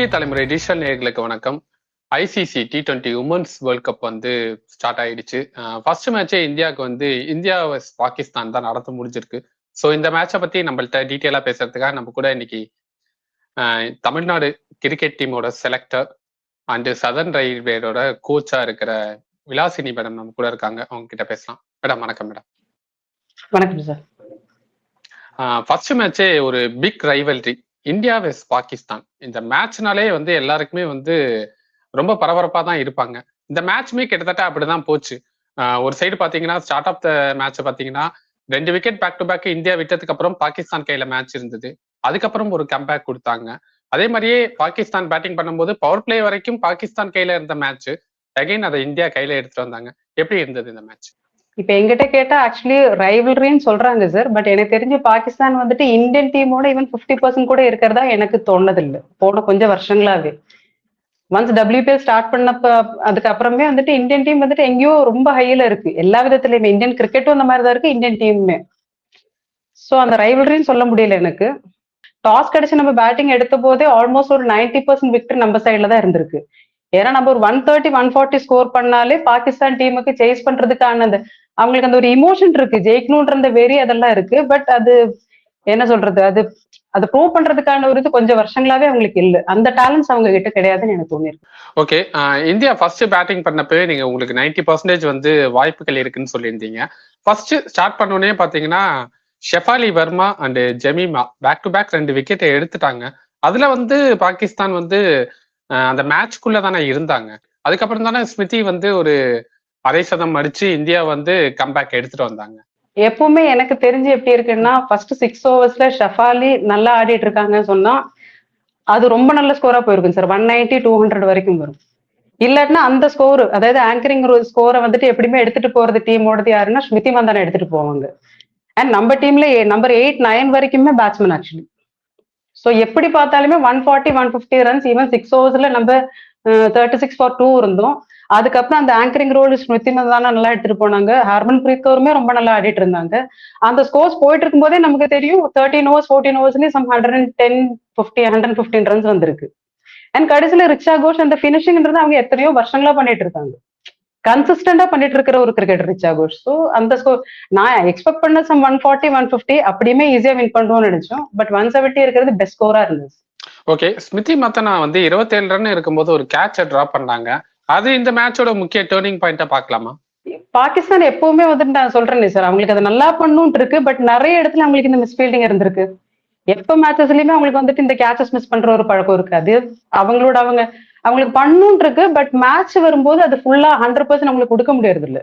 புதிய தலைமுறை டிஜிட்டல் நேயர்களுக்கு வணக்கம். ICC T20 women's world cup வந்து ஸ்டார்ட் ஆயிடுச்சு. ஃபர்ஸ்ட் மேட்சே இந்தியாவுக்கு வந்து இந்தியா vs பாகிஸ்தான் தான் நடந்து முடிஞ்சிருக்கு. ஸோ இந்த மேட்சை பத்தி நம்மள்ட்ட டீட்டெயிலா பேசுறதுக்காக நம்ம கூட இன்னைக்கு தமிழ்நாடு கிரிக்கெட் டீமோட செலக்டர் அண்ட் சதர்ன் ரயில்வேயோட கோச்சா இருக்கிற விலாசினி மேடம் நம்ம கூட இருக்காங்க. அவங்க கிட்ட பேசலாம். மேடம் வணக்கம். மேடம் வணக்கம் சார். ஃபர்ஸ்ட் மேட்சே ஒரு பிக் ரைவல்ரி இந்தியா வெஸ் பாகிஸ்தான். இந்த மேட்ச்னாலே வந்து எல்லாருக்குமே வந்து ரொம்ப பரபரப்பா தான் இருப்பாங்க. இந்த மேட்ச்மே கிட்டத்தட்ட அப்படிதான் போச்சு. ஒரு சைடு பாத்தீங்கன்னா ஸ்டார்ட் ஆஃப் த மேட்ச் பாத்தீங்கன்னா 2 wicket back to back India விட்டதுக்கு அப்புறம் பாகிஸ்தான் கையில மேட்ச் இருந்தது. அதுக்கப்புறம் ஒரு கம்பேக் கொடுத்தாங்க. அதே மாதிரியே பாகிஸ்தான் பேட்டிங் பண்ணும்போது பவர் பிளே வரைக்கும் பாகிஸ்தான் கையில இருந்த மேட்ச் அகைன் அதை இந்தியா கையில எடுத்துட்டு வந்தாங்க. எப்படி இருந்தது இந்த மேட்ச்? இப்ப எங்கிட்ட கேட்டா ஆக்சுவலி ரைவல்ரின்னு சொல்றாங்க சார். பட் எனக்கு தெரிஞ்சு பாகிஸ்தான் வந்துட்டு இந்தியன் டீமோட ஈவன் 50% கூட இருக்கிறதா எனக்கு தோணுது இல்லை போன கொஞ்சம் வருஷங்களாவே. ஒன்ஸ் WPL ஸ்டார்ட் பண்ணப்ப அதுக்கப்புறமே வந்துட்டு இந்தியன் டீம் வந்துட்டு எங்கேயோ ரொம்ப ஹையில இருக்கு எல்லா விதத்துலயுமே. இந்தியன் கிரிக்கெட்டும் அந்த மாதிரி தான் இருக்கு, இந்தியன் டீமுமே. ஸோ அந்த ரைவல்ரின்னு சொல்ல முடியல எனக்கு. டாஸ் கிடைச்சு நம்ம பேட்டிங் எடுத்த போதே ஆல்மோஸ்ட் ஒரு 90% விக்டரி நம்ம சைட்ல தான் இருந்திருக்கு. ஏன்னா நம்ம ஒரு 130 140 ஸ்கோர் பண்ணாலே பாகிஸ்தான் டீமுக்கு சேஸ் பண்றதுக்கான அந்த அவங்களுக்கு அந்த ஒரு இமோஷன் இருக்கு, ஜெயிக்கணும்ன்ற அந்த வெறி அதெல்லாம் இருக்கு. பட் அது என்ன சொல்றது, அது ப்ரூவ் பண்றதுக்கான ஒரு இது கொஞ்சம் வருஷங்களாவே அவங்களுக்கு இல்ல. அந்த டேலண்ட்ஸ் அவங்க கிட்ட கிடையாதுன்னு எனக்கு தோணிருக்கு. ஓகே, இந்தியா ஃபர்ஸ்ட் பேட்டிங் பண்ணப்பவே நீங்க உங்களுக்கு 90% வந்து வாய்ப்புகள் இருக்குன்னு சொல்லியிருந்தீங்க. ஃபர்ஸ்ட் ஸ்டார்ட் பண்ணோடனே பாத்தீங்கன்னா Shafali Verma and Jemimah back to back 2 விக்கெட்டை எடுத்துட்டாங்க. அதுல வந்து பாகிஸ்தான் வந்து அந்த மேட்ச்க்குள்ள தானே இருந்தாங்க. அதுக்கப்புறம் தானே ஸ்மிருதி வந்து ஒரு அரை சதம் அடிச்சு இந்தியா வந்து கம்பேக் எடுத்துட்டு வந்தாங்க. எப்பவுமே எனக்கு தெரிஞ்சு எப்படி இருக்குன்னா ஃபர்ஸ்ட் 6 ஓவர்ஸ்ல ஷெஃபாலி நல்லா ஆடிட்டு இருக்காங்கன்னு சொன்னா அது ரொம்ப நல்ல ஸ்கோரா போயிருக்கும் சார். 190 200 வரைக்கும் வரும். இல்லாட்டினா அந்த ஸ்கோர், அதாவது ஆங்கரிங் ஸ்கோரை வந்துட்டு எப்படியுமே எடுத்துட்டு போறது டீமோடது யாருன்னா ஸ்மிருதி மந்தானா எடுத்துட்டு போவாங்க. அண்ட் நம்ம டீம்ல நம்பர் 8 9 வரைக்குமே பேட்ஸ்மேன் ஆக்சுவலி. ஸோ எப்படி பார்த்தாலுமே 140 150 ரன்ஸ் ஈவன் 6 ஓவர்ஸ்ல நம்ம 36 for 2 இருந்தோம். அதுக்கப்புறம் அந்த ஆங்கரிங் ரோல் ஸ்மிருதி மந்தானா நல்லா எடுத்துட்டு போனாங்க. ஹர்மன் பிரீத் கௌருமே ரொம்ப நல்லா ஆடிட்டு இருந்தாங்க. அந்த ஸ்கோர்ஸ் போயிட்டு இருக்கும் போதே நமக்கு தெரியும் 13 ஓவர்ஸ் 14 ஓவர்ஸ்லயும் சம் 110 50 115 ரன்ஸ் வந்திருக்கு. அண்ட் கடைசியில ரிச்சா கோஷ் அந்த பினிஷிங்ன்றது அவங்க எத்தனையோ வருஷங்களா பண்ணிட்டு இருக்காங்க, கன்சிஸ்டண்டா பண்ணிட்டு இருக்கிற ஒரு கிரிக்கெட்டர் ரிச்சா கோஷ். ஸோ அந்த ஸ்கோர் நான் எக்ஸ்பெக்ட் பண்ண சம் 140 150 அப்படியுமே ஈஸியா வின் பண்ணுவோம்னு நினைச்சோம். பட் 170 இருக்கிறது பெஸ்ட் ஸ்கோரா இருந்தது. ஓகே, ஸ்மிருதி மந்தனா வந்து 27 ரன் இருக்கும்போது ஒரு கேட்சை டிராப் பண்ணாங்க. அது இந்த மேட்சோட முக்கிய டேர்னிங் பாயிண்டா பாக்கலாமா? பாகிஸ்தான் எப்பவுமே வந்துட்டு நான் சொல்றேன் சார், அவங்களுக்கு அதை நல்லா பண்ணணும் இருக்கு. பட் நிறைய இடத்துல அவங்களுக்கு இந்த மிஸ்ஃபீல்டிங் இருந்திருக்கு. எப்ப மேட்சஸ்லயுமே அவங்களுக்கு வந்துட்டு இந்த கேச்சஸ் மிஸ் பண்ற ஒரு பழக்கம் இருக்காது. அவங்களோட அவங்களுக்கு பண்ணணும் இருக்கு. பட் மேட்ச் வரும்போது அது ஃபுல்லா 100% அவங்களுக்கு கொடுக்க முடியறது இல்ல.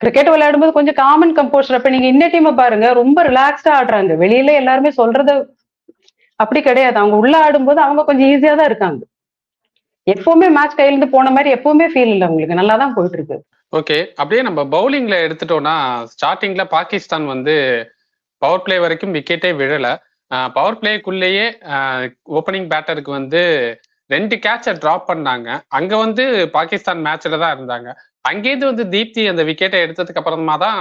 கிரிக்கெட் விளையாடும்போது கொஞ்சம் காமன் கம்போஸ்டர். அப்ப நீங்க இந்த டீமை பாருங்க, ரொம்ப ரிலாக்ஸ்டா ஆடுறாங்க. வெளியில எல்லாருமே சொல்றது அப்படி கிடையாது. அவங்க உள்ள ஆடும்போது அவங்க கொஞ்சம் ஈஸியா தான் இருக்காங்க. எப்பவுமே மேட்ச் கையில இருந்து போன மாதிரி எப்பவுமே ஃபீல் இல்லை, அவங்களுக்கு நல்லா தான் போயிட்டு இருக்கு. ஓகே, அப்படியே நம்ம பவுலிங்ல எடுத்துட்டோம்னா ஸ்டார்டிங்ல பாகிஸ்தான் வந்து பவர் பிளே வரைக்கும் விக்கெட்டே விழல. பவர் பிளேக்குள்ளேயே ஓப்பனிங் பேட்டருக்கு வந்து 2 கேட்சை டிராப் பண்ணாங்க. அங்க வந்து பாகிஸ்தான் மேட்ச்ல தான் இருந்தாங்க. அங்கேருந்து வந்து தீப்தி அந்த விக்கெட்டை எடுத்ததுக்கு அப்புறமா தான்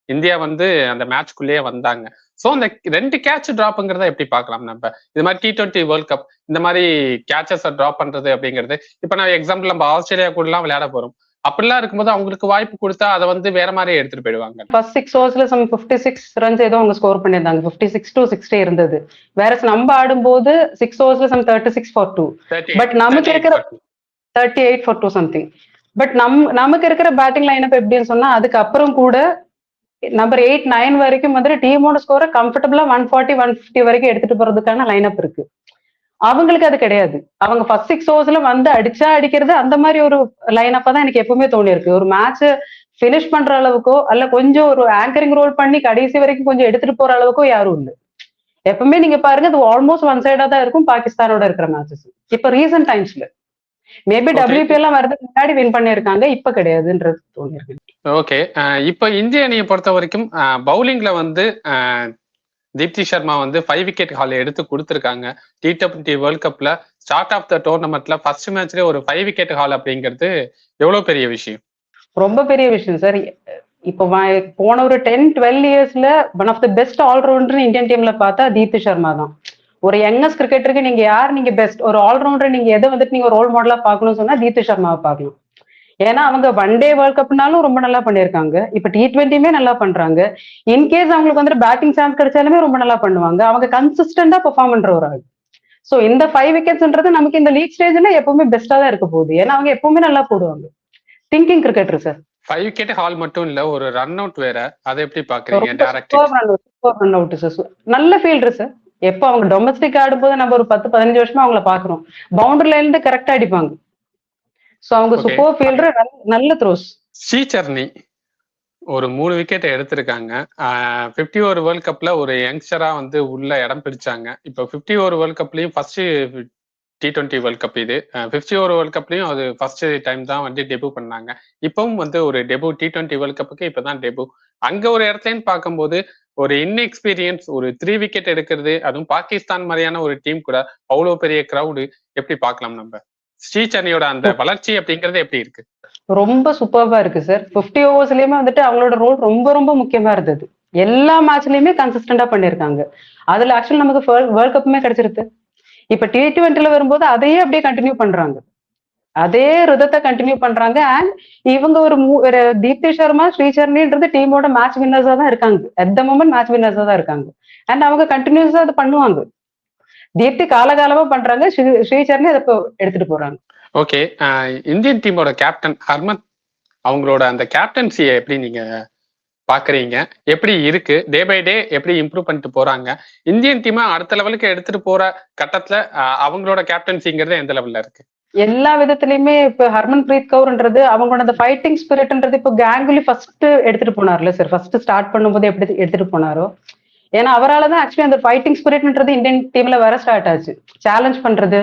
இந்தியா வந்து அந்த மேட்ச்க்குள்ளேயே வந்தாங்க. ஸோ அந்த 2 கேட்ச் டிராப்ங்கிறத எப்படி பார்க்கலாம் நம்ம? இது மாதிரி T20 வேர்ல்ட் கப் இந்த மாதிரி கேட்சஸை டிராப் பண்றது அப்படிங்கிறது, இப்ப நான் எக்ஸாம்பிள் நம்ம ஆஸ்திரேலியா கூட எல்லாம் விளையாட போறோம். அப்படிலாம் இருக்கும்போது அவங்களுக்கு வாய்ப்பு கொடுத்தா அதை வந்து வேற மாதிரி எடுத்துட்டு போயிடுவாங்க. ஃபர்ஸ்ட் 6 ஓவர்ஸ்ல சம் 56 ரன்ஸ் ஏதோ அவங்க ஸ்கோர் பண்ணியிருந்தாங்க. 56 to 60 இருந்தது. வேற நம்ம ஆடும்போது 6 ஓவர்ஸ்ல சம் 36 for 2. பட் நமக்கு இருக்கிற 38 for 2 சம்திங். பட் நமக்கு இருக்கிற பேட்டிங் லைனப் எப்படின்னு சொன்னா அதுக்கப்புறம் கூட நம்பர் 8 9 வரைக்கும் வந்துட்டு டீமோட ஸ்கோரை கம்ஃபர்டபுளா 140 150 வரைக்கும் எடுத்துட்டு போறதுக்கான லைனப் இருக்கு. அவங்களுக்கு அது கிடையாது. அவங்க ஃபர்ஸ்ட் 6 ஓவர்ஸ்ல வந்து அடிச்சா அடிக்கிறது அந்த மாதிரி ஒரு லைனப்பா தான் எனக்கு எப்பவுமே தோணி இருக்கு. ஒரு மேட்ச் பினிஷ் பண்ற அளவுக்கோ அல்ல கொஞ்சம் ஒரு ஆங்கரிங் ரோல் பண்ணி கடைசி வரைக்கும் கொஞ்சம் எடுத்துட்டு போற அளவுக்கோ யாரும் இல்லை. எப்பவுமே நீங்க பாருங்க அது ஆல்மோஸ்ட் ஒன் சைடா தான் இருக்கும் பாகிஸ்தானோட இருக்கிற மேட்சஸ். இப்ப ரீசன்ட் டைம்ஸ்ல மேபி WPL எல்லாம் வரதுக்கு முன்னாடி வின் பண்ணிருக்காங்க, இப்ப கிடையாதுன்றது தோணிருக்கு. ஓகே, இப்ப இந்திய அணியை பொறுத்த வரைக்கும் பவுலிங்ல வந்து தீப்தி சர்மா வந்து 5 விக்கெட் ஹால் எடுத்து கொடுத்துருக்காங்க. T20 வேர்ல்ட் கப்ல ஸ்டார்ட் ஆஃப் த டோர்னமெண்ட்ல ஃபர்ஸ்ட் மேட்ச்ல ஒரு 5 விக்கெட் ஹால் அப்படிங்கிறது எவ்வளவு பெரிய விஷயம்? ரொம்ப பெரிய விஷயம் சார். இப்போ போன ஒரு 10-12 இயர்ஸ்ல one of the best allrounder Indian டீம்ல பார்த்தா தீப்தி சர்மா தான். ஒரு யங்கஸ்ட் கிரிக்கெட்டருக்கு நீங்க யார் நீங்க பெஸ்ட் ஒரு ஆல்ரவுண்டர் நீங்க எதை வந்துட்டு நீங்க ரோல் மாடலா பார்க்கணும்னு சொன்னா தீப்தி சர்மாவை பார்க்கலாம். ஏன்னா அவங்க ஒன் டே வேர்ல்ட் கப்னாலும் ரொம்ப நல்லா பண்ணியிருக்காங்க. இப்ப T20யுமே நல்லா பண்றாங்க. இன்கேஸ் அவங்களுக்கு வந்துட்டு பேட்டிங் சான்ஸ் கிடைச்சாலுமே ரொம்ப நல்லா பண்ணுவாங்க. அவங்க கன்சிஸ்டன்டா பெர்ஃபார்ம் பண்ற ஒரு ஆள். சோ இந்த 5 விக்கெட்ஸ்ன்றது நமக்கு இந்த லீக் ஸ்டேஜ்ல எப்பவுமே பெஸ்டா தான் இருக்க போகுது. ஏன்னா அவங்க எப்பவுமே நல்லா போடுவாங்க. Thinking cricketer sir. 5 wicket hall மட்டும் இல்ல, ஒரு ரன் அவுட் வேற. அதை எப்படி பாக்குறீங்க? ரொம்ப direct super run out sir. நல்ல ஃபீல்டர் சார். எப்ப அவங்க டொமஸ்டிக் ஆடும்போது நம்ம ஒரு 10-15 வருஷமா அவங்கள பாக்குறோம். பவுண்டரில இருந்து கரெக்டா அடிப்பாங்க. சோ அவங்க சூப்பர் ஃபீல்டர், நல்ல த்ரோஸ். ஸ்ரீசர்ணி ஒரு 3 விக்கெட் எடுத்திருக்காங்க. 50 ஓவர் வேர்ல்ட் கப்ல ஒரு யங்ஸ்டரா வந்து உள்ள இடம் பிடிச்சாங்க. இப்போ 50 ஓவர் வேர்ல்ட் கப்லயும் ஃபர்ஸ்ட் T20 வேர்ல்ட் கப் இது. 50 ஓவர் வேர்ல்ட் கப்லயும் அது ஃபர்ஸ்ட் டைம் தான் வந்து டெபு பண்ணாங்க. இப்பவும் வந்து ஒரு டெபு T20 வேர்ல்ட் கப்புக்கு இப்பதான் டெபு. அங்க ஒரு இடத்துலன்னு பார்க்கும்போது ஒரு இன்எக்ஸ்பீரியன்ஸ் ஒரு 3 விக்கெட் எடுக்கிறது, அதுவும் பாகிஸ்தான் மாதிரியான ஒரு டீம் கூட அவ்வளவு பெரிய கிரௌடு எப்படி பார்க்கலாம் நம்ம? ஸ்ரீசர்ணியோட அந்த வளர்ச்சி அப்படிங்கிறது எப்படி இருக்கு? ரொம்ப சூப்பர்வா இருக்கு சார். 50 ஓவர்ஸ்லயுமே வந்துட்டு அவங்களோட ரோல் ரொம்ப ரொம்ப முக்கியமா இருந்தது. எல்லா மேட்ச்லயுமே கன்சிஸ்டன்டா பண்ணிருக்காங்க. அதுல ஆக்சுவலி நமக்கு வேர்ல்ட் கப்புமே கிடைச்சிருக்கு. இப்ப T20ல வரும்போது அதையே அப்படியே கண்டினியூ பண்றாங்க. அதே ரிதத்தை கண்டினியூ பண்றாங்க. அண்ட் இவங்க ஒரு தீப்தி சர்மா, ஸ்ரீசர்ணின்றது டீமோட மேட்ச் வின்னர்ஸா தான் இருக்காங்க. அட் த மொமெண்ட் மேட்ச் வின்னர்ஸா தான் இருக்காங்க. அண்ட் அவங்க கண்டினியூஸா அதை பண்ணுவாங்க. தீப்தி காலகாலமா பண்றாங்க. ஸ்ரீசர்ணி அதை இப்போ எடுத்துட்டு போறாங்க. ஓகே, இந்தியன் டீமோட கேப்டன் ஹர்மன், அவங்களோட அந்த கேப்டன்சியை எப்படி நீங்க பாக்குறீங்க? எப்படி இருக்கு? டே பை டே எப்படி இம்ப்ரூவ் பண்ணிட்டு போறாங்க? இந்தியன் டீமை அடுத்த லெவலுக்கு எடுத்துட்டு போற கட்டத்துல அவங்களோட கேப்டன்சிங்கிறது எந்த லெவல்ல இருக்கு? எல்லா விதத்திலயுமே இப்ப ஹர்மன் பிரீத் கவுர்ன்றது அவங்களோட அந்த ஃபைட்டிங் ஸ்பிரிட்ன்றது இப்போ கேங்குலி ஃபர்ஸ்ட் எடுத்துட்டு போனார்ல சார். ஃபர்ஸ்ட் ஸ்டார்ட் பண்ணும்போது எப்படி எடுத்துட்டு போனாரோ, ஏன்னா அவரால் தான் ஆக்சுவலி அந்த ஃபைட்டிங் ஸ்பிரிட்ன்றது இந்தியன் டீம்ல வர ஸ்டார்ட் ஆச்சு. சேலஞ்ச் பண்றது,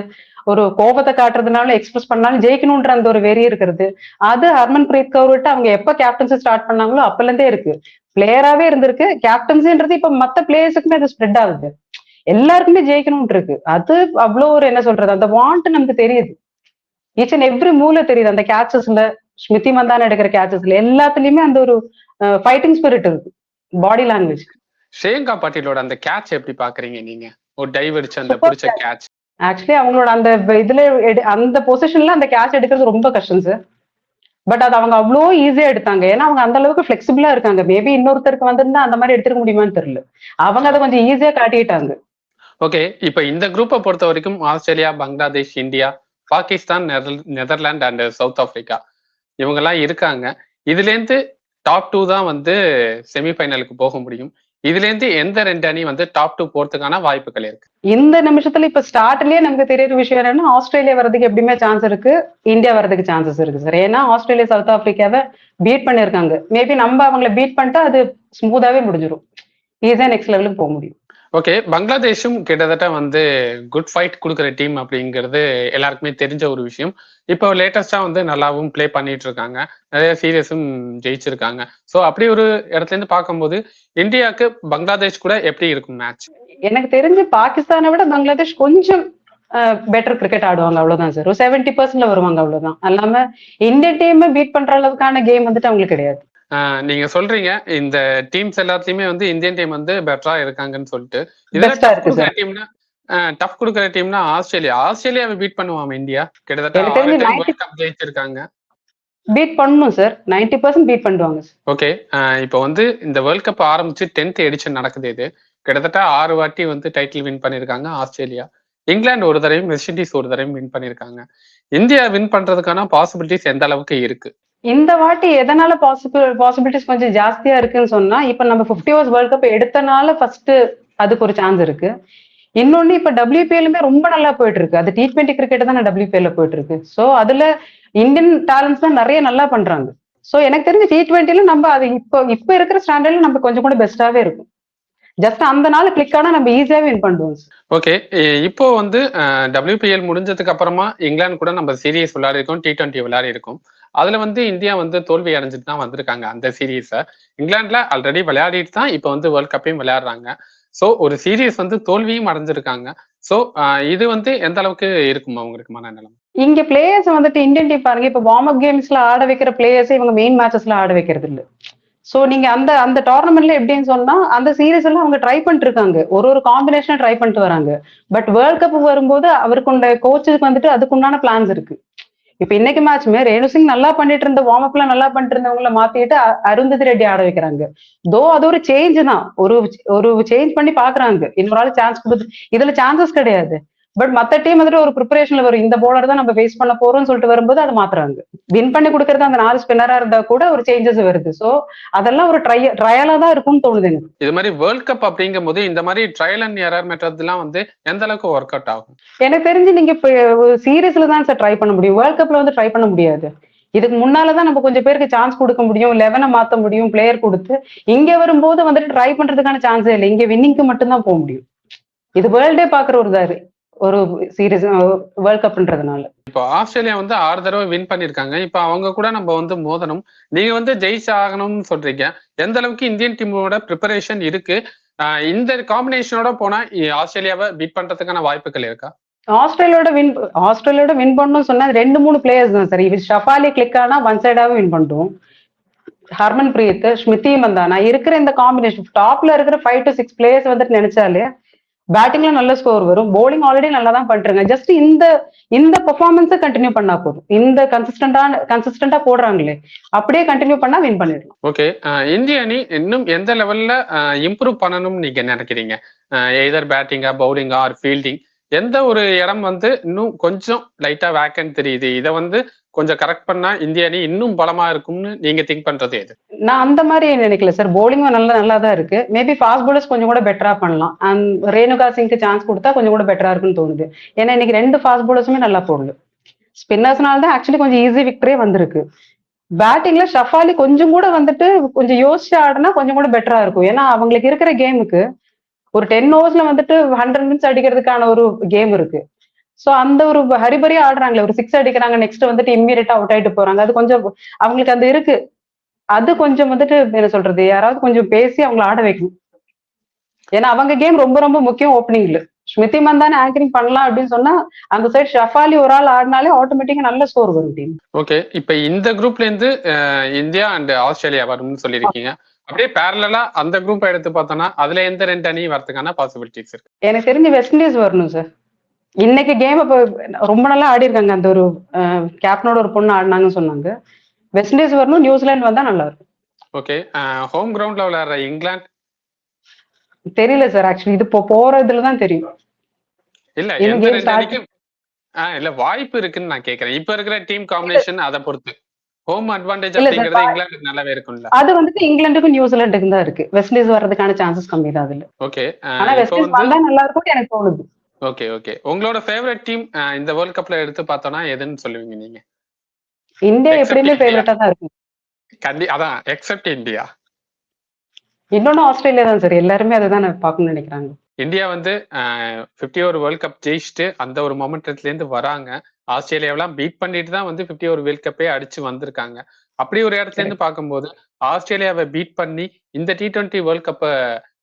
ஒரு கோபத்தை காட்டுறதுனால எக்ஸ்பிரஸ் பண்ணாலும் ஜெயிக்கணும்ன்ற அந்த ஒரு வெறி இருக்கிறது, அது ஹர்மன் பிரீத் கவுர் விட்டு அவங்க எப்ப கேப்டன்சி ஸ்டார்ட் பண்ணாங்களோ அப்பல இருந்தே இருக்கு. பிளேயராவே இருந்திருக்கு. கேப்டன்சின்றது இப்ப மத்த பிளேயர்ஸுக்குமே அது ஸ்ப்ரெட் ஆகுது. எல்லாருக்குமே ஜெயிக்கணும்னு இருக்கு. அது அவ்வளோ ஒரு என்ன சொல்றது, அந்த வாண்ட் நமக்கு தெரியுது. ஈச் அண்ட் எவ்ரி மூவ்ல தெரியுது. அந்த கேச்சஸ்ல, ஸ்மிருதி மந்தான எடுக்கிற கேச்சஸ்ல எல்லாத்துலயுமே அந்த ஒரு ஃபைட்டிங் ஸ்பிரிட் இருக்கு. Body language. ஸ்ரேயங்கா பாட்டீலோட அந்த கேட்ச் எப்படி பாக்குறீங்க நீங்க? ஒரு டைவ் அடிச்சு அந்த பிடிச்ச கேட்ச். ஆக்சுவலி அவங்களோட அந்த இதுல அந்த பொசிஷன்ல அந்த கேட்ச் எடுக்கிறது ரொம்ப கஷ்டம் சார். பட் அது அவங்க அவ்வளோ ஈஸியா எடுத்தாங்க. ஏன்னா அவங்க அந்த அளவுக்கு பிளெக்சிபிளா இருக்காங்க. மேபி இன்னொருத்தருக்கு வந்திருந்தா அந்த மாதிரி எடுத்துக்க முடியுமான்னு தெரியல. அவங்க அதை கொஞ்சம் ஈஸியா காட்டிட்டாங்க. ஓகே, இப்ப இந்த குரூப்பை பொறுத்த வரைக்கும் Australia, Bangladesh, India, Pakistan, Netherlands and south Africa இவங்க எல்லாம் இருக்காங்க. இதுல இருந்து டாப் 2 தான் வந்து செமிஃபைனலுக்கு போக முடியும். இதுல இருந்து எந்த 2 அணி வந்து டாப் 2 போறதுக்கான வாய்ப்புகள் இருக்கு? இந்த நிமிஷத்துல இப்ப ஸ்டார்ட்லயே நமக்கு தெரியற விஷயம் என்னன்னா, ஆஸ்திரேலியா வர்றதுக்கு எப்படியுமே சான்ஸ் இருக்கு, இந்தியா வர்றதுக்கு சான்சஸ் இருக்கு சார். ஏன்னா ஆஸ்திரேலியா சவுத் ஆப்பிரிக்காவை பீட் பண்ணிருக்காங்க. மேபி நம்ம அவங்கள பீட் பண்ணிட்டா அது ஸ்மூத்தாவே முடிஞ்சிடும். ஈஸியா நெக்ஸ்ட் லெவலுக்கு போக முடியும். ஓகே, பங்களாதேஷும் கிட்டத்தட்ட வந்து குட் ஃபைட் கொடுக்குற டீம் அப்படிங்கிறது எல்லாருக்குமே தெரிஞ்ச ஒரு விஷயம். இப்போ லேட்டஸ்டா வந்து நல்லாவும் பிளே பண்ணிட்டு இருக்காங்க. நிறைய சீரியஸும் ஜெயிச்சிருக்காங்க. ஸோ அப்படி ஒரு இடத்துல இருந்து பார்க்கும்போது இந்தியாவுக்கு பங்களாதேஷ் கூட எப்படி இருக்கும் மேட்ச்? எனக்கு தெரிஞ்சு பாகிஸ்தானை விட பங்களாதேஷ் கொஞ்சம் பெட்டர் கிரிக்கெட் ஆடுவாங்க, அவ்வளவுதான் சார். ஒரு 70% வருவாங்க, அவ்வளவுதான். அல்லாம இந்தியன் டீம் பீட் பண்ற அளவுக்கான கேம் வந்துட்டு அவங்களுக்கு கிடையாது. நீங்க சொல்றீங்க இந்த டீம்ஸ் எல்லாத்தையுமே வந்து இந்தியன் டீம் வந்து பெட்டரா இருக்காங்கன்னு சொல்லிட்டு. டஃப் கொடுக்குற டீம்னா ஆஸ்திரேலியாவை பீட் பண்ணுவாங்க இந்தியா. கிட்டத்தட்ட ஜெயிச்சிருக்காங்க. பீட் பண்ணணும் சார். 90% பீட் பண்ணுவாங்க. ஓகே, இப்போ வந்து இந்த வேர்ல்ட் கப் ஆரம்பிச்சு 10th எடிஷன் நடக்குது. இது கிட்டத்தட்ட 6 வாட்டி வந்து டைட்டில் வின் பண்ணிருக்காங்க ஆஸ்திரேலியா. இங்கிலாந்து ஒரு தடவையும், வெஸ்ட் இண்டீஸ் ஒரு தடவையும் வின் பண்ணிருக்காங்க. இந்தியா வின் பண்றதுக்கான பாசிபிலிட்டிஸ் எந்த அளவுக்கு இருக்கு? இந்த வாட்டி எதனால பாசிபிலிட்டிஸ் கொஞ்சம் ஜாஸ்தியா இருக்குன்னு சொன்னா, இப்ப நம்ம 50 ஓவர்ஸ் வேர்ல்ட் கப் எடுத்தனால ஃபர்ஸ்ட் அதுக்கு ஒரு சான்ஸ் இருக்கு. இன்னொன்னு இப்ப WPLமே ரொம்ப நல்லா போயிட்டு இருக்கு. அது T20 கிரிக்கெட் தான் WPL போயிட்டு இருக்கு. சோ அதுல இந்தியன் டேலண்ட்ஸ் தான் நிறைய நல்லா பண்றாங்க. சோ எனக்கு தெரிஞ்ச T20ல நம்ம அது இப்ப இருக்கிற ஸ்டாண்டர்ட்ல நம்ம கொஞ்சம் கூட பெஸ்டாவே இருக்கும். ஜஸ்ட் அந்த நாள் கிளிக் ஆனா நம்ம ஈஸியாவே வின் பண்ணுவோம். ஓகே, இப்போ வந்து WPL முடிஞ்சதுக்கு அப்புறமா இங்கிலாந்து கூட நம்ம சீரீஸ் விளையாடி இருக்கோம், T20 விளையாடி இருக்கோம். அதுல வந்து இந்தியா வந்து தோல்வி அடைஞ்சிட்டு தான் வந்திருக்காங்க. அந்த சீரீஸை இங்கிலாந்துல ஆல்ரெடி விளையாடிட்டு தான் இப்போ வந்து வேர்ல்ட் கப்பையும் விளையாடுறாங்க. ஸோ ஒரு சீரீஸ் வந்து தோல்வியும் அடைஞ்சிருக்காங்க. ஸோ இது வந்து எந்த அளவுக்கு இருக்கும் அவங்களுக்கு மனநிலம்? இங்க பிளேயர்ஸ் வந்துட்டு இந்தியன் டீம் பாருங்க, இப்ப வார்ம் அப் கேம்ஸ்ல ஆட வைக்கிற பிளேயர்ஸ் இவங்க மெயின் மேட்சஸ்ல ஆட வைக்கிறது இல்லை. சோ நீங்க அந்த அந்த டோர்னமெண்ட்ல எப்படின்னு சொன்னா அந்த சீரீஸ் எல்லாம் அவங்க ட்ரை பண்ணிட்டு இருக்காங்க, ஒரு காம்பினேஷன் ட்ரை பண்ணிட்டு வராங்க. பட் வேர்ல்ட் கப் வரும்போது அவருக்கு கோச்சுக்கு வந்துட்டு அதுக்குண்டான பிளான்ஸ் இருக்கு. இப்ப இன்னைக்கு மேட்ச்மே ரேணு சிங் நல்லா பண்ணிட்டு இருந்த வார்ம் அப்ல நல்லா பண்ணிட்டு இருந்தவங்கள மாத்திட்டு அருந்ததி ரெட்டி ஆட வைக்கிறாங்க. தோ அது ஒரு சேஞ்ச் தான், ஒரு ஒரு சேஞ்ச் பண்ணி பாக்குறாங்க, இன்னொரு ஆள் சான்ஸ் கொடுத்து. இதுல சான்சஸ் கிடையாது. பட் மத்த டீம் வந்துட்டு ஒரு ப்ரிப்பரேஷன்ல வரும், இந்த போலர் தான் நம்ம ஃபேஸ் பண்ண போறோம்னு சொல்லிட்டு வரும்போது அதை மாத்துறாங்க. வின் பண்ணி கொடுக்கறது அந்த 4 ஸ்பின்னரா இருந்தா கூட ஒரு சேஞ்சஸ் வருது. சோ அதெல்லாம் ஒரு ட்ரையலா தான் இருக்கும்னு தோணுது எனக்கு. இது மாதிரி வேர்ல்ட் கப் அப்படிங்கும் போது இந்த மாதிரி ட்ரையல் அண்ட் எரர் மெத்தட் எல்லாம் வந்து எந்த அளவுக்கு ஒர்க் அவுட் ஆகும்? எனக்கு தெரிஞ்சு நீங்க இப்ப சீரீஸ்ல தான் சார் ட்ரை பண்ண முடியும், வேர்ல்ட் கப்ல வந்து ட்ரை பண்ண முடியாது. இதுக்கு முன்னாலதான் நம்ம கொஞ்சம் பேருக்கு சான்ஸ் கொடுக்க முடியும், 11 மாத்த முடியும் பிளேயர் கொடுத்து. இங்க வரும்போது வந்துட்டு ட்ரை பண்றதுக்கான சான்ஸே இல்லை, இங்க வின்னிங்க்கு மட்டும்தான் போக முடியும். இது வேர்ல்டே பாக்குற ஒரு சீரீஸ் வேர்ல்ட் கப்ன்றதுனால. இப்போ ஆஸ்திரேலியா வந்து 6 தடவை வின் பண்ணிருக்காங்க. இப்ப அவங்க கூட நம்ம வந்து மோதணும், நீங்க வந்து ஜெயிச்சு ஆகணும்னு சொல்றீங்க. எந்த அளவுக்கு இந்தியன் டீமோட ப்ரிப்பரேஷன் இருக்கு? இந்த காம்பினேஷனோட போனா ஆஸ்திரேலியாவை பீட் பண்றதுக்கான வாய்ப்புகள் இருக்கா? ஆஸ்திரேலியாவோட வின் பண்ணணும் சொன்னா 2-3 பிளேயர்ஸ் தான் சார். இது ஷஃபாலி கிளிக் ஆனா ஒன் சைடாவே வின் பண்ணிட்டோம். ஹர்மன் பிரீத், ஸ்மிருதி மந்தானா இருக்கிற இந்த காம்பினேஷன் டாப்ல இருக்கிற 5 to 6 பிளேயர்ஸ் வந்துட்டு நினைச்சாலே பேட்டிங்ல நல்ல ஸ்கோர் வரும். போலிங் ஆல்ரெடி நல்லா தான் பண்றாங்க. ஜஸ்ட் இந்த பெர்ஃபார்மன்ஸை கண்டினியூ பண்ணா போதும். இந்த கன்சிஸ்டன்டா போடுறாங்களே அப்படியே கண்டினியூ பண்ணா வின் பண்ணிடலாம். ஓகே, இந்திய அணி இன்னும் எந்த லெவல்ல இம்ப்ரூவ் பண்ணணும்னு நீங்க நினைக்கிறீங்க? எதர் பேட்டிங்கா, பவுலிங்கா, ஆர் ஃபீல்டிங், எந்த ஒரு இடம் வந்து இன்னும் கொஞ்சம் லைட்டா வேக்கன்ட் தெரியுது, இதை வந்து கொஞ்சம் கரெக்ட் பண்ணா இந்திய அணி இன்னும் பலமா இருக்கும்னு நீங்க திங்க் பண்றது எது? நான் அந்த மாதிரி நினைக்கல சார். போலிங் நல்லா தான் இருக்கு. மேபி ஃபாஸ்ட் பாலர்ஸ் கொஞ்சம் கூட பெட்டரா பண்ணலாம். அண்ட் ரேணுகா சிங்க்கு சான்ஸ் கொடுத்தா கொஞ்சம் கூட பெட்டரா இருக்குன்னு தோணுது. ஏன்னா இன்னைக்கு 2 ஃபாஸ்ட் பாலர்ஸுமே நல்லா போடல. ஸ்பின்னர்ஸ்னால தான் ஆக்சுவலி கொஞ்சம் ஈஸி விக்டரே வந்திருக்கு. பேட்டிங்ல ஷஃபாலி கொஞ்சம் கூட வந்துட்டு கொஞ்சம் யோசிச்சு ஆடினா கொஞ்சம் கூட பெட்டரா இருக்கும். ஏன்னா அவங்களுக்கு இருக்கிற கேமுக்கு ஒரு 10 ஓவர்ஸ்ல வந்துட்டு 100 ரன்ஸ் அடிக்கிறதுக்கான ஒரு கேம் இருக்கு. சோ அந்த ஒரு ஹரிபரியா ஆடுறாங்களே, ஒரு 6 அடிக்கிறாங்க, நெக்ஸ்ட் வந்துட்டு இம்மீடியட்டா அவுட் ஆயிட்டு போறாங்க. அது கொஞ்சம் அவங்களுக்கு அந்த இருக்கு. அது கொஞ்சம் வந்துட்டு என்ன சொல்றது, யாராவது கொஞ்சம் பேசி அவங்களை ஆட வைக்கணும். ஏன்னா அவங்க கேம் ரொம்ப ரொம்ப முக்கியம் ஓப்பனிங்ல. ஸ்மிருதி மந்தான ஆங்கரிங் பண்ணலாம் அப்படின்னு சொன்னா அந்த சைடு ஷஃபாலி ஒரு ஆள் ஆடினாலே ஆட்டோமேட்டிக்கா நல்ல ஸ்கோர் வரும் டீம். ஓகே, இப்ப இந்த குரூப்ல இருந்து இந்தியா அண்ட் ஆஸ்திரேலியா வரும்னு சொல்லியிருக்கீங்க. அப்படியே பேரலா அந்த குரூப் எடுத்து பார்த்தோம்னா அதுல எந்த 2 அணி வரதுக்கான பாசிபிலிட்டிஸ் இருக்கு? எனக்கு தெரிஞ்சு வெஸ்ட் இண்டீஸ் வரணும் சார். இன்னைக்கு கேம் இப்ப ரொம்ப நல்லா ஆடி இருக்காங்க. அந்த ஒரு கேப்டனோட ஒரு பொண்ணு ஆடினாங்கன்னு சொன்னாங்க. வெஸ்ட் இண்டீஸ் வரணும், நியூசிலாந்து வந்தா நல்லா இருக்கும். ஓகே, ஹோம் கிரவுண்ட்ல விளையாடுற இங்கிலாந்து தெரியல சார். ஆக்சுவலி இது போறதுலதான் தெரியும். இல்ல எந்த 2 அணிக்கும் இல்ல வாய்ப்பு இருக்குன்னு நான் கேக்குறேன். இப்ப இருக்கிற டீம் காம்பினேஷன் அதை பொறுத்து ஹோம் அட்வான்டேஜ் அப்படிங்கிறது இங்கிலாந்து நல்லாவே இருக்கும்ல. அது வந்துட்டு இங்கிலாந்துக்கும் நியூசிலாந்துக்கும் தான் இருக்கு. வெஸ்ட் இண்டீஸ் வர்றதுக்கான சான்சஸ் கம்மி தான் அதுல. ஓகே, ஆனா வெஸ்ட் இண்டீஸ் வந்தா நல்லா இருக்கும் எனக்கு தோணுது. ஓகே ஓகே, உங்களோட ஃபேவரட் டீம் இந்த வேர்ல்ட் கப்ல எடுத்து பார்த்தோம்னா எதுன்னு சொல்லுவீங்க நீங்க? இந்தியா எப்படியுமே ஃபேவரட்டா தான் இருக்கும். அதான் எக்ஸெப்ட் இந்தியா. இன்னொன்னு ஆஸ்திரேலியா தான் சார். எல்லாருமே அதை தான் பார்க்கணும்னு நினைக்கிறாங்க. இந்தியா வந்து 50 ஓவர் வேர்ல்ட் கப் ஜெயிச்சுட்டு அந்த ஒரு மொமெண்டத்துல இருந்து வராங்க. ஆஸ்திரேலியாவெல்லாம் பீட் பண்ணிட்டு தான் வந்து 50 ஓவர் வேர்ல்ட் கப்பே அடிச்சு வந்திருக்காங்க. அப்படி ஒரு இடத்துல இருந்து பார்க்கும்போது ஆஸ்திரேலியாவை பீட் பண்ணி இந்த T20 வேர்ல்ட் கப்பை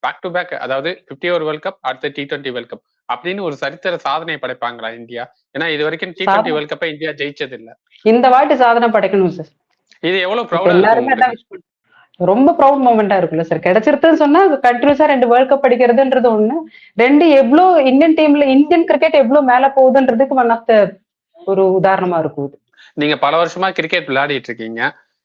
பேக் டு பேக், அதாவது 50 ஓவர் வேர்ல்ட் கப் அடுத்த T20 வேர்ல்ட் கப் அப்படின்னு ஒரு சரித்திர சாதனை படைப்பாங்களா இந்தியா? ஏன்னா இது வரைக்கும் T20 வேர்ல்ட் கப்பை இந்தியா ஜெயிச்சது இல்ல. இந்த வாட்டி சாதனை படைக்கணும் சார். இது எவ்வளவு ப்ரௌடா, ரொம்ப ப்ரௌட் மூமெண்டா இருக்குல்ல சார். கிடைச்சிருதுன்னு சொன்னா கண்டினியூஸா 2 வேர்ல்ட் கப் அடிக்கிறதுன்றது ஒண்ணு. 2 எவ்வளவு இந்தியன் டீம்ல இந்தியன் கிரிக்கெட் எவ்வளவு மேல போகுதுன்றதுக்கு ஒன் ஆஃப் த ஒரு உதாரணமா இருக்கும். நீங்க பல வருஷமா கிரிக்கெட் விளையாடிட்டு இருக்கீங்க.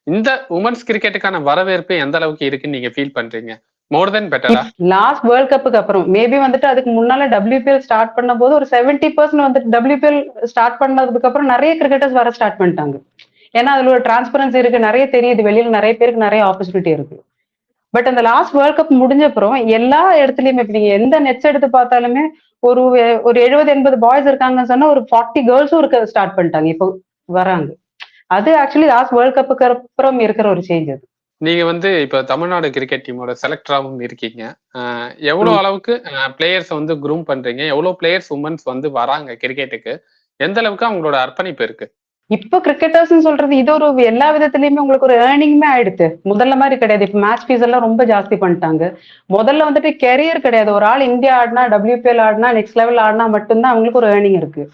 இந்த உமன்ஸ் கிரிக்கெட்டுக்கான வரவேற்பு எந்த அளவுக்கு இருக்குன்னு நீங்க ஃபீல் பண்றீங்க? மோர் தென் பெட்டரா? லாஸ்ட் வேர்ல்ட் கப்புக்கு அப்புறம் மேபி வந்துட்டு அதுக்கு முன்னால WPL ஸ்டார்ட் பண்ண போது ஒரு 70% வந்துட்டு WPL ஸ்டார்ட் பண்ணதுக்கு அப்புறம் நிறைய கிரிக்கெட்டர்ஸ் வர ஸ்டார்ட் பண்ணிட்டாங்க. ஏன்னா அதுல ஒரு டிரான்ஸ்பரன்சி இருக்கு, நிறைய தெரியுது, வெளியில நிறைய பேருக்கு நிறைய ஆப்பர்ச்சுனிட்டி இருக்கு. பட் அந்த லாஸ்ட் வேர்ல்ட் கப் முடிஞ்ச அப்புறம் எல்லா இடத்துலயுமே நீங்க எந்த நெட்ஸ் எடுத்து பார்த்தாலுமே ஒரு 70-80 பாய்ஸ் இருக்காங்கன்னு சொன்னா ஒரு 40 கேர்ள்ஸும் இருக்க ஸ்டார்ட் பண்ணிட்டாங்க இப்போ வராங்க. அது ஆக்சுவலி லாஸ்ட் வேர்ல்ட் கப்புக்கு அப்புறம் இருக்கிற ஒரு சேஞ்ச். அது நீங்க வந்து இப்ப தமிழ்நாடு கிரிக்கெட் டீமோட செலக்டராகவும் இருக்கீங்க. எவ்வளவு அளவுக்கு பிளேயர்ஸ் வந்து க்ரூம் பண்றீங்க? எவ்வளவு பிளேயர்ஸ் உமன்ஸ் வந்து வராங்க கிரிக்கெட்டுக்கு? எந்த அளவுக்கு அவங்களோட அர்ப்பணிப்பு இருக்கு? இப்போ கிரிக்கெட்டர்ஸ் சொல்றது இது ஒரு எல்லா விதத்திலயுமே உங்களுக்கு ஒரு ஏர்னிங்குமே ஆயிடுது. முதல்ல மாதிரி கிடையாது. இப்ப மேட்ச் ஃபீஸ் எல்லாம் ரொம்ப ஜாஸ்தி பண்ணிட்டாங்க. முதல்ல வந்துட்டு கெரியர் கிடையாது. ஒரு ஆள் இந்தியா ஆடினா, WPL ஆடினா, நெக்ஸ்ட் லெவல் ஆடினா மட்டும்தான் அவங்களுக்கு ஒரு ஏர்னிங் இருக்கு.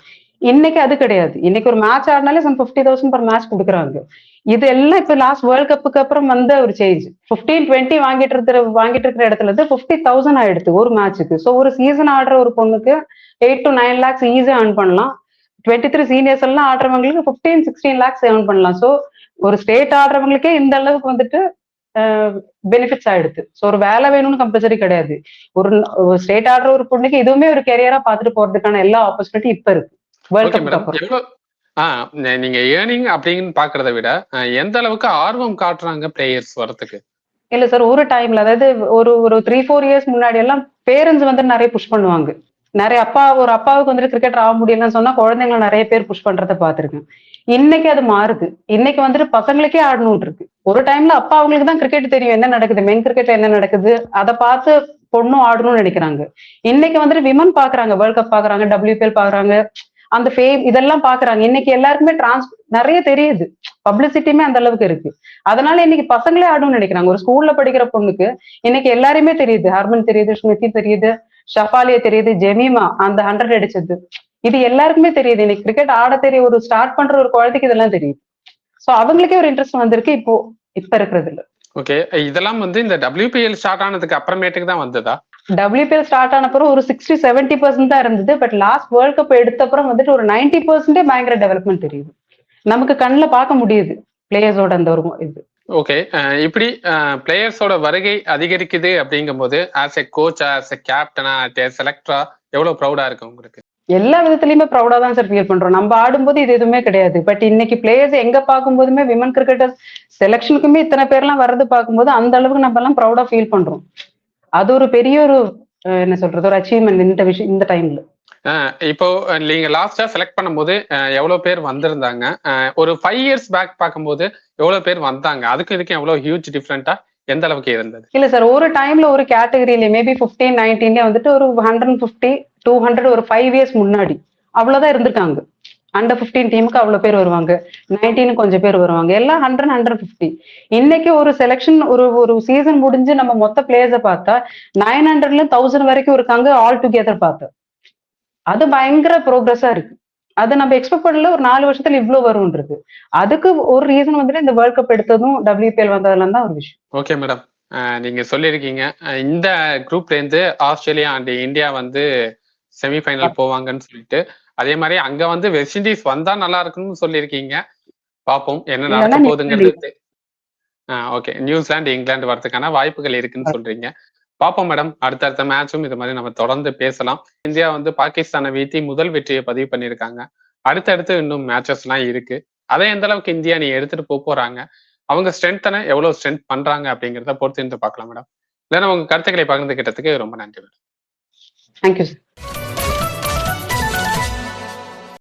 இன்னைக்கு அது கிடையாது. இன்னைக்கு ஒரு மேட்ச் ஆடினாலே 50,000 பர் மேட்ச் கொடுக்குறாங்க. இது எல்லாம் இப்ப லாஸ்ட் வேர்ல்ட் கப்புக்கு அப்புறம் வந்த ஒரு சேஞ்ச். 15-20 வாங்கிட்டு இருக்கிற இடத்துல இருந்து 50,000 ஆயிடுது ஒரு மேட்சுக்கு. ஸோ ஒரு சீசன் ஆடுற ஒரு பொண்ணுக்கு 8 to 9 lakhs ஈஸியா earn பண்ணலாம். 23 சீனியர்ஸ் எல்லாம் ஆடுறவங்களுக்கு 15-16 lakhs earn பண்ணலாம். ஸோ ஒரு ஸ்டேட் ஆடுறவங்களுக்கே இந்த அளவுக்கு வந்துட்டு பெனிஃபிட்ஸ் ஆயிடுது. ஸோ ஒரு வேலை வேணும்னு கம்பல்சரி கிடையாது. ஒரு ஸ்டேட் ஆடுற ஒரு பொண்ணுக்கு இதுவுமே ஒரு கெரியரா பார்த்துட்டு போறதுக்கான எல்லா ஆப்பர்ச்சுனிட்டி இப்ப இருக்கு வேர்ல்ட் கப்புக்கு அப்புறம். நீங்க ஏர்னிங் அப்படின்னு பாக்குறத விட எந்த அளவுக்கு ஆர்வம் காட்டுறாங்க பிளேயர்ஸ் வரதுக்கு? இல்ல சார், ஒரு டைம்ல அதாவது ஒரு 3-4 இயர்ஸ் முன்னாடி எல்லாம் பேரண்ட்ஸ் வந்து நிறைய புஷ் பண்ணுவாங்க. நிறைய அப்பாவுக்கு வந்துட்டு கிரிக்கெட்டர் ஆக முடியலன்னு சொன்னா குழந்தைங்களை நிறைய பேர் புஷ் பண்றதை பார்த்திருக்கேன். இன்னைக்கு அது மாறுது. இன்னைக்கு வந்துட்டு பசங்களுக்கே ஆடணும் இருக்கு. ஒரு டைம்ல அப்பா அவங்களுக்கு தான் கிரிக்கெட் தெரியும், என்ன நடக்குது மென் கிரிக்கெட்ல என்ன நடக்குது, அதை பார்த்து பொண்ணும் ஆடணும்னு நினைக்கிறாங்க. இன்னைக்கு வந்துட்டு விமன் பாக்குறாங்க, வேர்ல்ட் கப் பாக்குறாங்க, WPL பாக்குறாங்க, அந்த ஃபேம் இதெல்லாம் பாக்குறாங்க. இன்னைக்கு எல்லாருக்குமே நிறைய தெரியுது, பப்ளிசிட்டியுமே அந்த அளவுக்கு இருக்கு. அதனால இன்னைக்கு பசங்களே ஆடணும்னு நினைக்கிறாங்க. ஒரு ஸ்கூல்ல படிக்கிற பொண்ணுக்கு இன்னைக்கு எல்லாருமே தெரியுது. ஹர்மன் தெரியுது, ஸ்மிருதி தெரியுது, ஷஃபாலியா தெரியுது, ஜெமீமா அந்த 100 அடிச்சது, இது எல்லாருக்குமே தெரியுது. இன்னைக்கு கிரிக்கெட் ஆட தெரிய ஒரு ஸ்டார்ட் பண்ற ஒரு குழந்தைக்கு இதெல்லாம் தெரியுது. சோ அவங்களுக்கே ஒரு இன்ட்ரெஸ்ட் வந்திருக்கு இப்ப இருக்கிறதுல. ஓகே, இதெல்லாம் வந்து இந்த WPL ஸ்டார்ட் ஆனதுக்கு அப்புறமேட்டுக்கு தான் வந்ததா? WPL ஸ்டார்ட் ஆன அப்புறம் ஒரு 60-70% தான் இருந்தது. பட் லாஸ்ட் வேர்ல்ட் கப் எடுத்த அப்புறம் வந்துட்டு ஒரு 90% பயங்கர டெவலப்மெண்ட் தெரியுது. நமக்கு கண்ணில் பார்க்க முடியுது பிளேயர்ஸோட அந்த ஒரு இது. ஓகே, இப்படி பிளேயர்ஸோட வருகை அதிகரிக்குது அப்படிங்கும் போது as a coach, as a கேப்டனா, செலக்டரா எவ்வளவு ப்ரௌடா இருக்கு உங்களுக்கு? எல்லா விதத்துலயுமே ப்ரௌடா தான் சார் ஃபீல் பண்றோம். நம்ம ஆடும்போது இது எதுவுமே கிடையாது. பட் இன்னைக்கு பிளேயர்ஸ் எங்க பார்க்கும்போதுமே விமன் கிரிக்கெட்டர்ஸ் செலக்ஷனுக்குமே இத்தனை பேர்லாம் வர்றது பார்க்கும்போது அந்த அளவுக்கு நம்ம எல்லாம் ப்ரௌடா ஃபீல் பண்றோம். அது ஒரு பெரிய ஒரு என்ன சொல்றது, ஒரு அச்சீவ்மெண்ட் இந்த விஷயம் இந்த டைம்ல. இப்போ நீங்க லாஸ்டா செலக்ட் பண்ணும்போது எவ்வளவு பேர் வந்திருந்தாங்க? ஒரு 5 years பேக் பார்க்கும்போது எவ்வளவு பேர் வந்தாங்க? அதுக்கு இதுக்கு எவ்வளவு ஹியூஜ் டிஃபரெண்டா எந்த அளவுக்கு இருந்தது? இல்ல சார், ஒரு டைம்ல ஒரு கேட்டகரியில மேபி 15-19 வந்துட்டு ஒரு 150-200 ஒரு 5 years முன்னாடி அவ்வளவுதான் இருந்திருக்காங்க. அண்டர் 15 டீமுக்கு அவ்வளவு பேர் வருவாங்க, 19 கொஞ்சம் பேர் வருவாங்க, எல்லாம் 100-150. இன்னைக்கு ஒரு செலக்ஷன் ஒரு சீசன் முடிஞ்சு நம்ம மொத்த பிளேயர்ஸை பார்த்தா 900ல 1000 வரைக்கும் இருக்காங்க ஆல் டுகெதர் பார்த்தா. அது பயங்கர ப்ரோக்ரஸா இருக்கு. அது நம்ம எக்ஸ்பெக்ட் பண்ணல ஒரு 4 வருஷத்துல இவ்வளவு வரும்ன்றது. அதுக்கு ஒரு ரீசன் வந்துட்டு இந்த வேர்ல்ட் கப் எடுத்ததும் WPL வந்ததுல தான் ஒரு விஷயம். ஓகே மேடம், நீங்க சொல்லியிருக்கீங்க இந்த குரூப்ல இருந்து ஆஸ்திரேலியா அண்ட் இந்தியா வந்து செமிஃபைனல் போவாங்கன்னு சொல்லிட்டு. அதே மாதிரி அங்க வந்து வெஸ்ட் இண்டீஸ் வந்தா நல்லா இருக்குன்னு சொல்லியிருக்கீங்க. பார்ப்போம் என்ன நடக்க போகுதுங்கிறது. ஓகே, நியூசிலாந்து இங்கிலாந்து வரதுக்கான வாய்ப்புகள் இருக்குன்னு சொல்றீங்க. பார்ப்போம் மேடம், அடுத்தடுத்த மேட்சும் இது மாதிரி நம்ம தொடர்ந்து பேசலாம். இந்தியா வந்து பாகிஸ்தானை வீழ்த்தி முதல் வெற்றியை பதிவு பண்ணியிருக்காங்க. அடுத்தடுத்து இன்னும் மேட்சஸ் எல்லாம் இருக்கு. அதை எந்த அளவுக்கு இந்தியா நீ எடுத்துட்டு போறாங்க, அவங்க ஸ்ட்ரென்த்தனை எவ்வளவு ஸ்ட்ரென்த் பண்றாங்க அப்படிங்கிறத பொறுத்து பார்க்கலாம் மேடம். இல்லைன்னா உங்க கருத்துக்களை பகிர்ந்துகிட்டதுக்கு ரொம்ப நன்றி மேடம். Thank you sir.